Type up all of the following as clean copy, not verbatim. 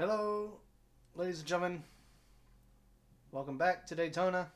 Hello, ladies and gentlemen. Welcome back to Daytona.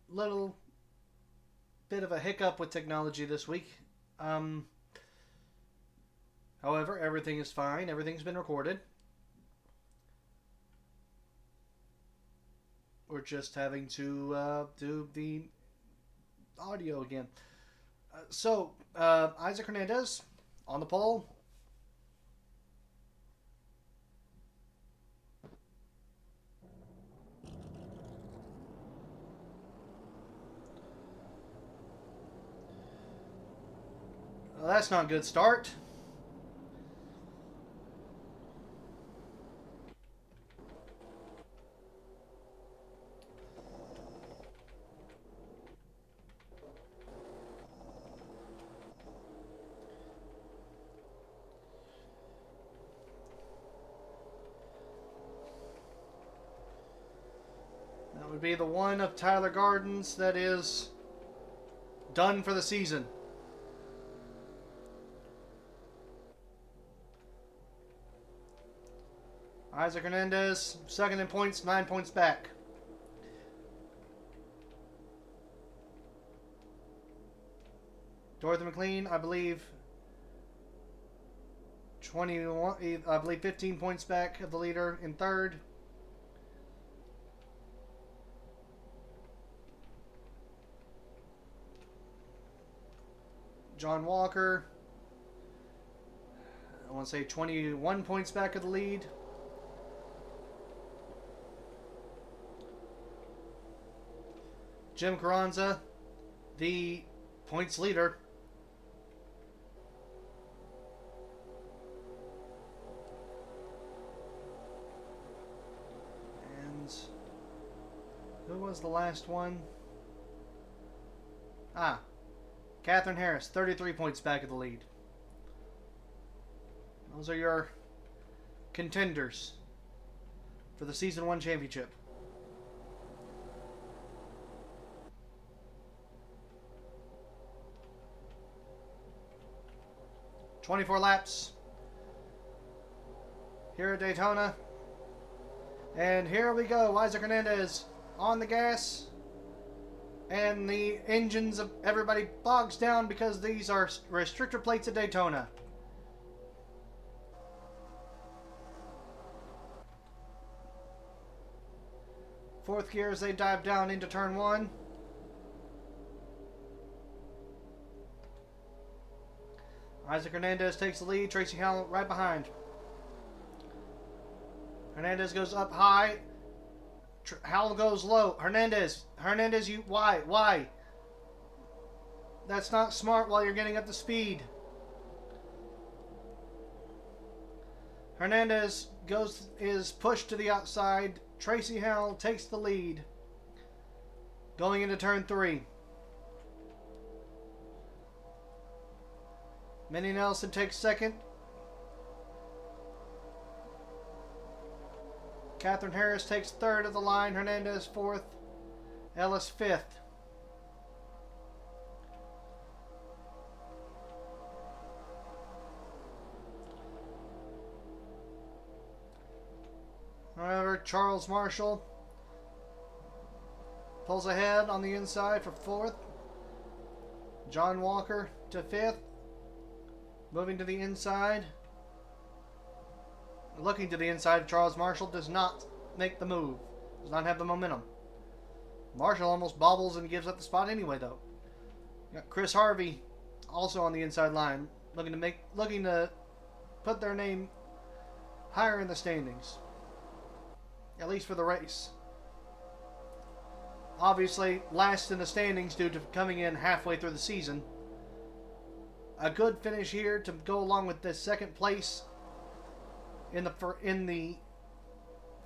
Little bit of a hiccup with technology this week. However, everything is fine. Everything's been recorded. We're just having to do the audio again. Isaac Hernandez on the pole. Well, that's not a good start. That would be the one of Tyler Gardens that is done for the season. Isaac Hernandez, second in points, 9 points back. Dorothy McLean, I believe, 15 points back of the leader in third. John Walker, I want to say 21 points back of the lead. Jim Carranza, the points leader. And who was the last one? Catherine Harris, 33 points back of the lead. Those are your contenders for the Season 1 championship. "24 laps here at Daytona. And here we go. Isaac Hernandez on the gas. And the engines of everybody bogs down because these are restrictor plates at Daytona. Fourth gear as they dive down into turn one. Isaac Hernandez takes the lead. Tracy Howell right behind. Hernandez goes up high. Howell goes low. Hernandez, you why? That's not smart while you're getting up to speed. Hernandez is pushed to the outside. Tracy Howell takes the lead. Going into turn 3. Minnie Nelson takes second. Catherine Harris takes third of the line. Hernandez fourth. Ellis fifth. However, Charles Marshall pulls ahead on the inside for fourth. John Walker to fifth. Moving to the inside. Looking to the inside, Charles Marshall does not make the move. Does not have the momentum. Marshall almost bobbles and gives up the spot anyway, though. Got Chris Harvey also on the inside line, looking to put their name higher in the standings, at least for the race. Obviously, last in the standings due to coming in halfway through the season. A good finish here to go along with the second place in the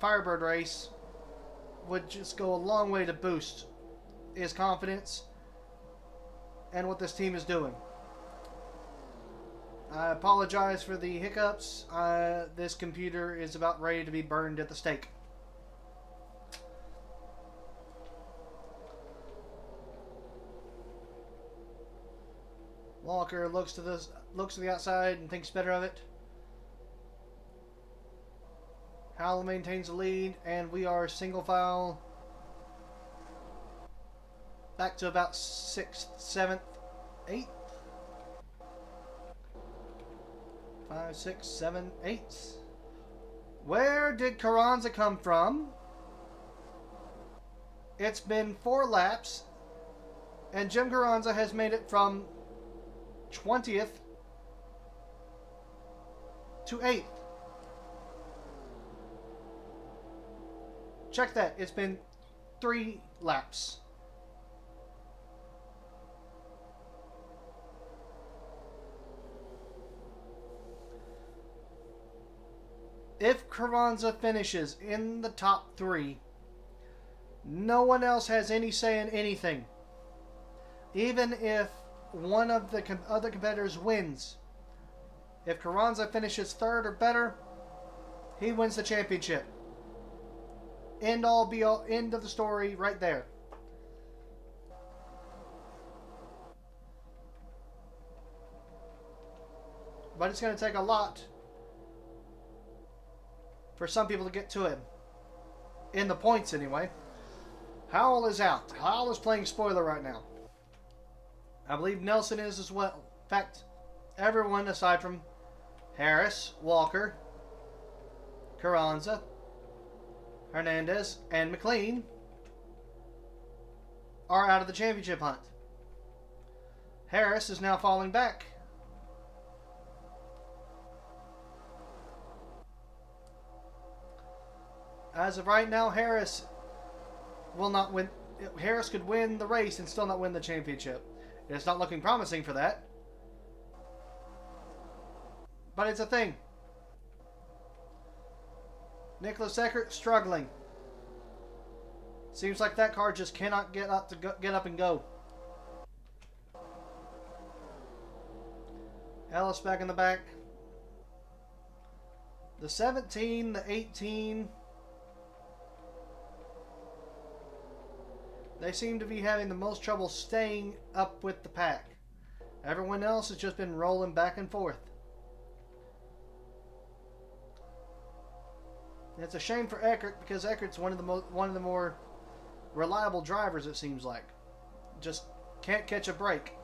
Firebird race would just go a long way to boost his confidence and what this team is doing. I apologize for the hiccups. This computer is about ready to be burned at the stake. Walker looks to the outside and thinks better of it. Howell maintains the lead, and we are single file back to about 6th, 7th, 8th. 5, 6, 7, 8. Where did Carranza come from? It's been 4 laps, and Jim Carranza has made it from 20th to 8th. Check that. It's been 3 laps. If Carranza finishes in the top 3, no one else has any say in anything. Even if one of the other competitors wins, if Carranza finishes 3rd or better, he wins the championship. End all be all, end of the story right there. But it's going to take a lot for some people to get to him. In the points, anyway. Howell is out. Howell is playing spoiler right now. I believe Nelson is as well. In fact, everyone aside from Harris, Walker, Carranza, Hernandez, and McLean are out of the championship hunt. Harris is now falling back. As of right now, Harris will not win. Harris could win the race and still not win the championship. It's not looking promising for that. But it's a thing. Nicholas Eckert struggling. Seems like that car just cannot get up and go. Ellis back in the back. The 17, the 18. They seem to be having the most trouble staying up with the pack. Everyone else has just been rolling back and forth. It's a shame for Eckert because Eckert's one of the more reliable drivers, it seems like. Just can't catch a break.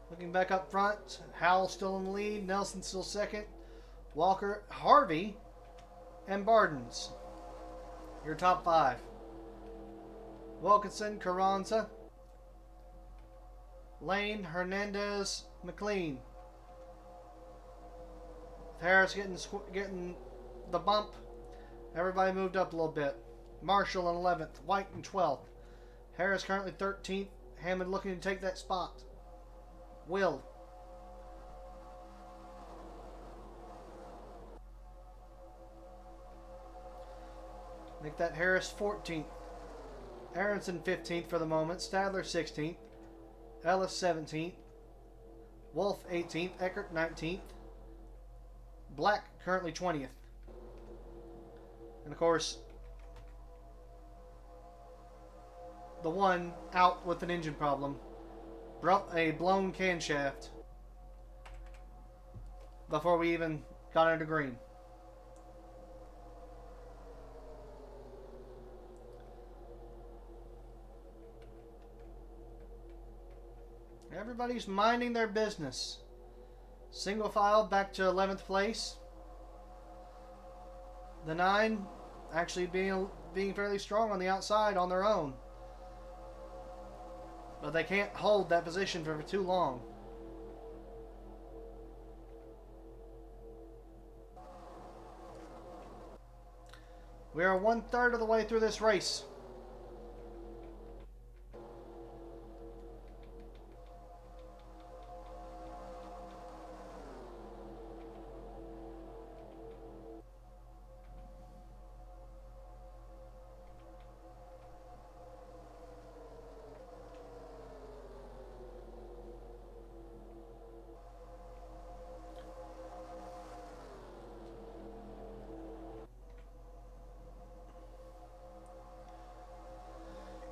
Looking back up front, Howell still in the lead, Nelson still second, Walker, Harvey, and Bardens. Your top 5. Wilkinson, Carranza, Lane, Hernandez, McLean. Harris getting the bump. Everybody moved up a little bit. Marshall in 11th, White in 12th. Harris currently 13th. Hammond looking to take that spot. Will. Make that Harris 14th. Aronson 15th for the moment. Stadler 16th. Ellis 17th. Wolf 18th. Eckert 19th. Black currently 20th. And of course, the one out with an engine problem. A blown camshaft before we even got into green. Everybody's minding their business. Single file back to 11th place. The 9 actually being fairly strong on the outside on their own. But they can't hold that position for too long. We are 1/3 of the way through this race.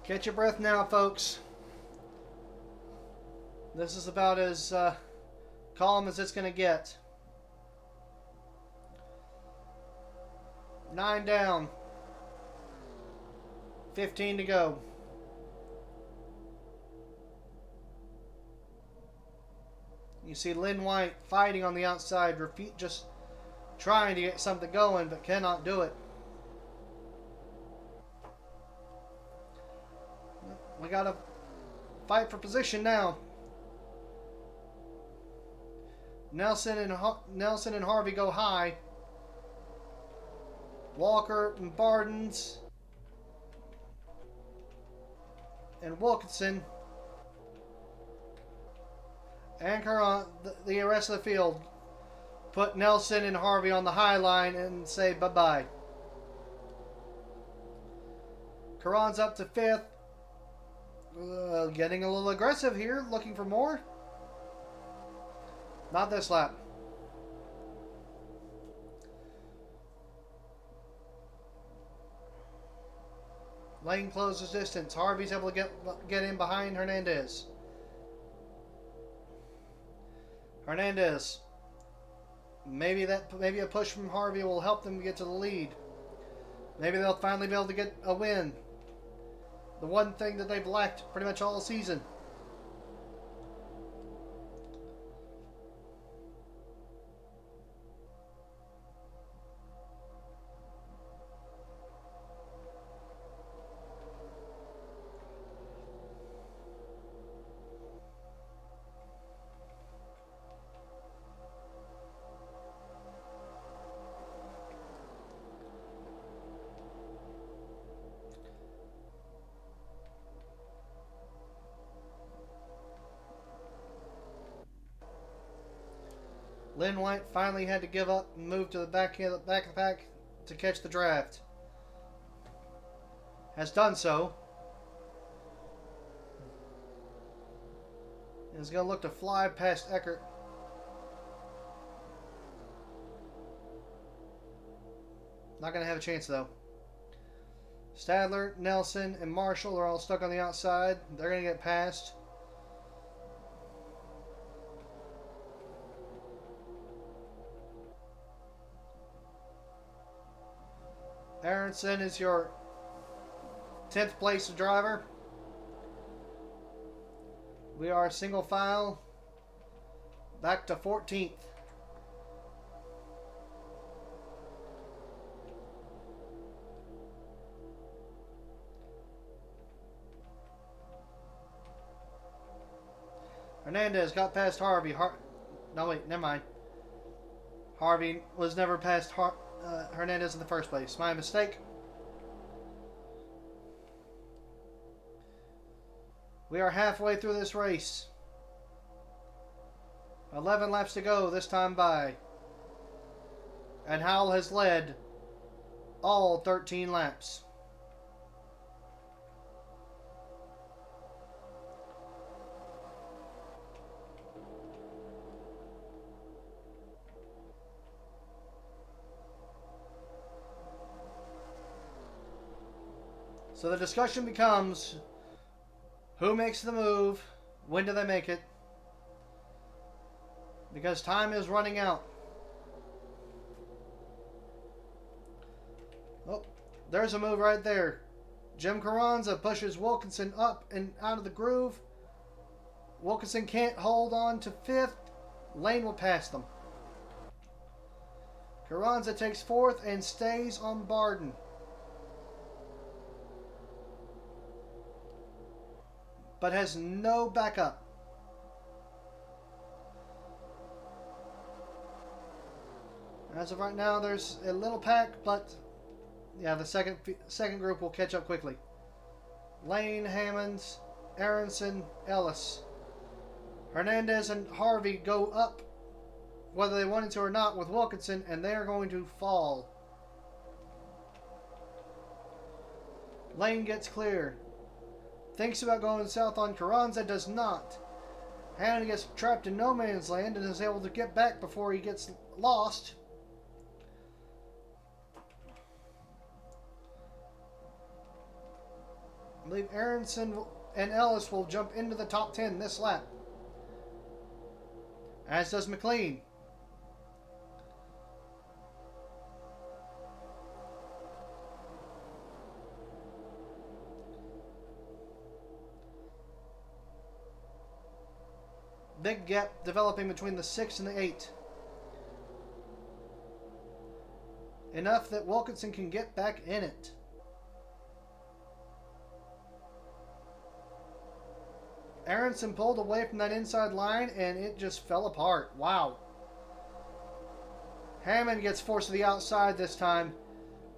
Catch your breath now, folks. This is about as calm as it's going to get. 9 down. 15 to go. You see Lynn White fighting on the outside, just trying to get something going, but cannot do it. We got to fight for position now. Nelson and Harvey go high. Walker and Bardens and Wilkinson anchor on the rest of the field. Put Nelson and Harvey on the high line and say bye-bye. Caron's up to 5th. Getting a little aggressive here, looking for more. Not this lap. Lane closes distance. Harvey's able to get in behind Hernandez. Hernandez. Maybe a push from Harvey will help them get to the lead. Maybe they'll finally be able to get a win. The one thing that they've lacked pretty much all season. Lynn White finally had to give up and move to the back of the pack to catch the draft. Has done so. And is going to look to fly past Eckert. Not going to have a chance though. Stadler, Nelson, and Marshall are all stuck on the outside. They're going to get past. Aronson is your 10th place driver. We are single file back to 14th. Hernandez got past Harvey. No, wait, never mind. Harvey was never past Hernandez in the first place. My mistake. We are halfway through this race. 11 laps to go this time by. And Howell has led all 13 laps. So the discussion becomes, who makes the move? When do they make it? Because time is running out. Oh, there's a move right there. Jim Carranza pushes Wilkinson up and out of the groove. Wilkinson can't hold on to 5th. Lane will pass them. Carranza takes 4th and stays on Barden. But has no backup. As of right now, there's a little pack, but yeah, the second group will catch up quickly. Lane, Hammonds, Aronson, Ellis. Hernandez and Harvey go up, whether they wanted to or not, with Wilkinson, and they are going to fall. Lane gets clear. Thinks about going south on Carranza, does not. Hammond gets trapped in no man's land and is able to get back before he gets lost. believe Aronson and Ellis will jump into the top 10 this lap. As does McLean. Big gap developing between the 6 and the 8. Enough that Wilkinson can get back in it. Aronson pulled away from that inside line and it just fell apart. Wow. Hammond gets forced to the outside this time.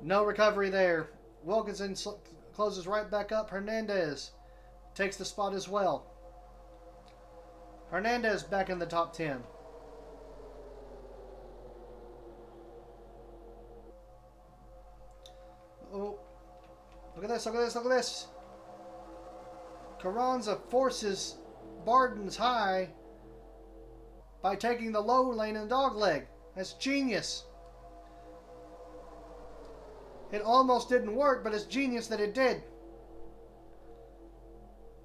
No recovery there. Wilkinson closes right back up. Hernandez takes the spot as well. Hernandez back in the top 10. Oh, look at this, look at this, look at this. Carranza forces Barden's high by taking the low lane in the dog leg. That's genius. It almost didn't work, but it's genius that it did.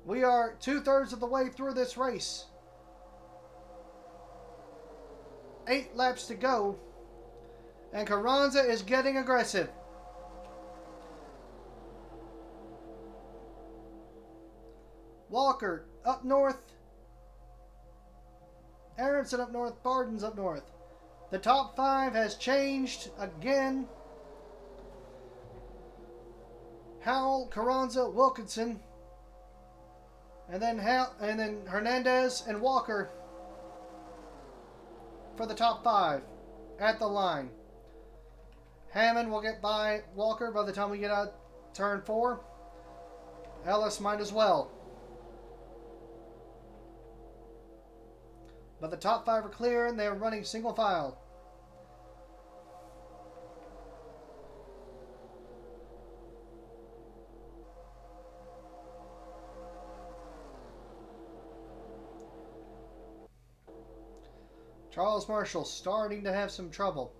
We are 2/3 of the way through this race. 8 laps to go, and Carranza is getting aggressive. Walker up north. Aronson up north. Barden's up north. The top 5 has changed again. Howell, Carranza, Wilkinson, and then Hernandez and Walker for the top 5 at the line. Hammond will get by Walker by the time we get out turn 4. Ellis might as well. But the top 5 are clear and they're running single file. Charles Marshall starting to have some trouble.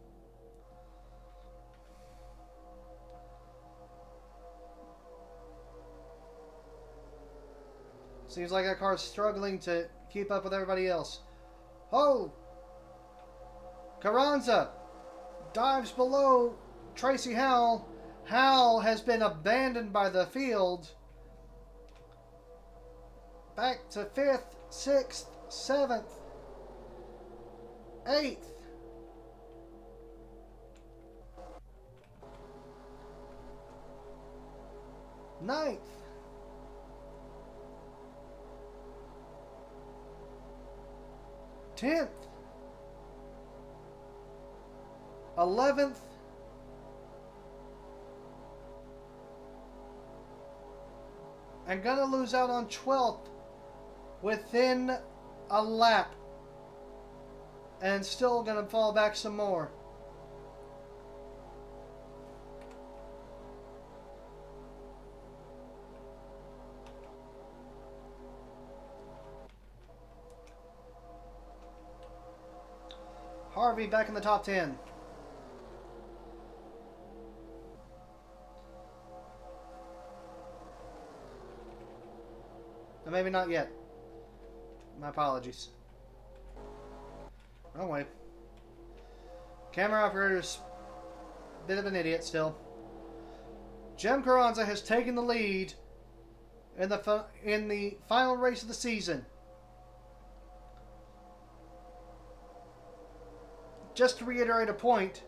Seems like that car's struggling to keep up with everybody else. Oh! Carranza dives below Tracy Howell. Howell has been abandoned by the field. Back to 5th, 6th, 7th, 8th. 9th. 10th. 11th. And gonna lose out on 12th within a lap. And still gonna fall back some more. Harvey back in the top 10. No, maybe not yet. My apologies. Wrong way. Camera operator's a bit of an idiot still. Jem Carranza has taken the lead in the final race of the season. Just to reiterate a point,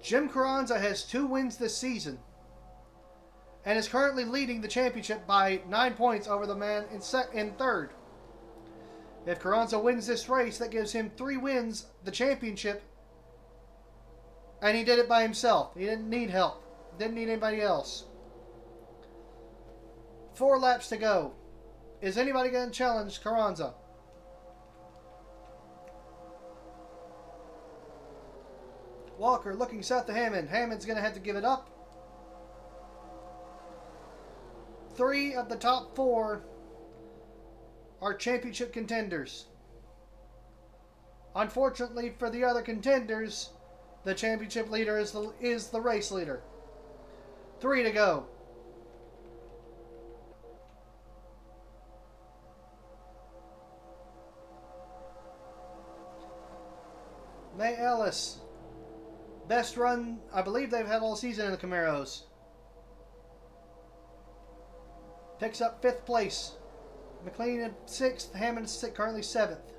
Jem Carranza has 2 wins this season and is currently leading the championship by 9 points over the man in third. If Carranza wins this race, that gives him 3 wins, the championship, and he did it by himself. He didn't need help. Didn't need anybody else. 4 laps to go. Is anybody going to challenge Carranza? Walker looking south to Hammond. Hammond's going to have to give it up. 3 of the top 4 are championship contenders. Unfortunately for the other contenders, the championship leader is the race leader. 3 to go. May Ellis. Best run I believe they've had all season in the Camaros. Picks up 5th place. McLean in 6th. Hammond currently 7th.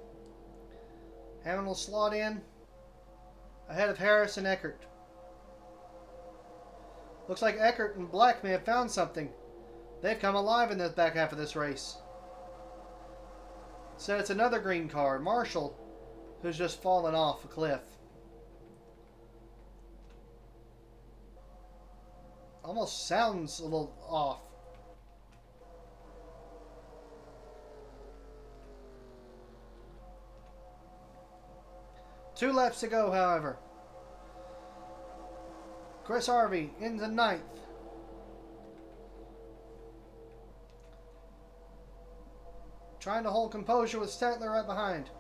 Hammond will slot in ahead of Harris and Eckert. Looks like Eckert and Black may have found something. They've come alive in the back half of this race. So it's another green car, Marshall, who's just fallen off a cliff. Almost sounds a little off. Two laps to go, however. Chris Harvey into 9th. Trying to hold composure with Statler right behind.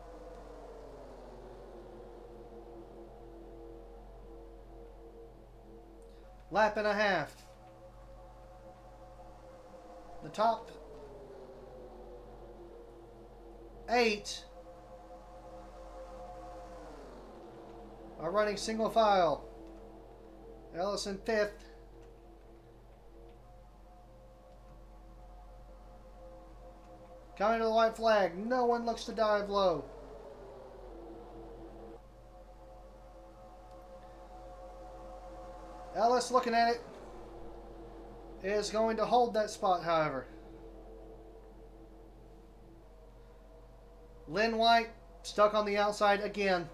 Lap and a half. The top 8 are running single file. Ellison 5th. Coming to the white flag. No one looks to dive low. Ellis, looking at it, is going to hold that spot, however. Lynn White stuck on the outside again.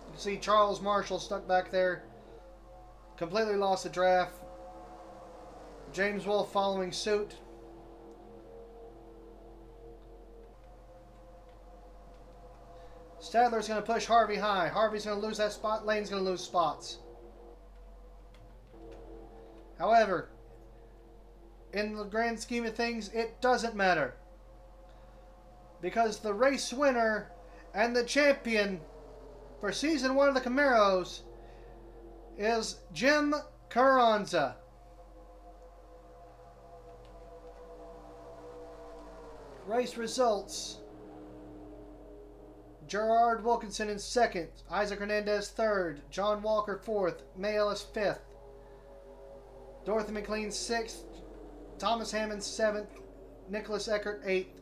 You can see Charles Marshall stuck back there. Completely lost the draft. James Wolfe following suit. Stadler's going to push Harvey high. Harvey's going to lose that spot. Lane's going to lose spots. However, in the grand scheme of things, it doesn't matter. Because the race winner and the champion for Season 1 of the Camaros is Jim Carranza. Race results. Gerard Wilkinson in 2nd, Isaac Hernandez 3rd, John Walker 4th, May Ellis 5th, Dorothy McLean 6th, Thomas Hammond 7th, Nicholas Eckert 8th,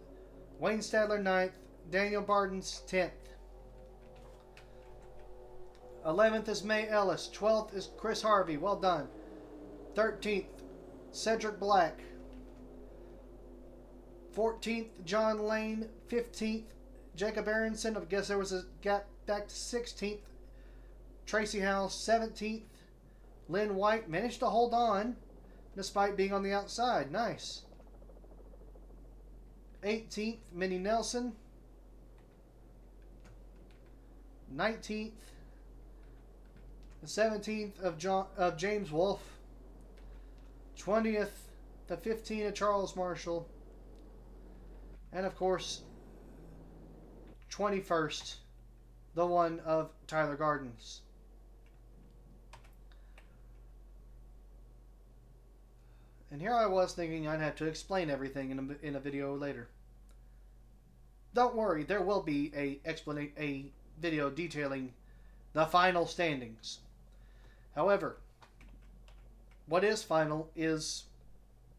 Wayne Stadler 9th, Daniel Bardens 10th. 11th is May Ellis, 12th is Chris Harvey, well done. 13th, Cedric Black. 14th, John Lane. 15th, Jacob Aronson. I guess there was a gap back to 16th. Tracy House, 17th. Lynn White managed to hold on despite being on the outside. Nice. 18th, Minnie Nelson. 19th. The 17th of James Wolfe. 20th, the 15th of Charles Marshall. And of course, 21st, the one of Tyler Gardens. And here I was thinking I'd have to explain everything in a video later. Don't worry, there will be a video detailing the final standings. However, what is final is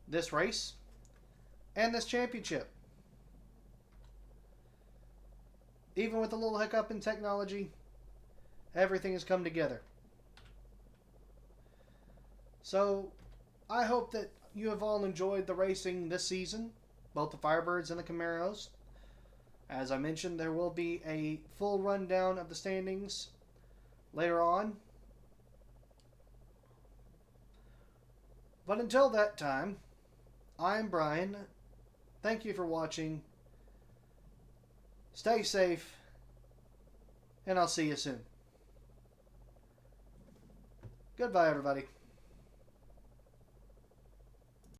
this race and this championship. Even with a little hiccup in technology, everything has come together. So, I hope that you have all enjoyed the racing this season, both the Firebirds and the Camaros. As I mentioned, there will be a full rundown of the standings later on. But until that time, I'm Brian. Thank you for watching. Stay safe, and I'll see you soon. Goodbye, everybody.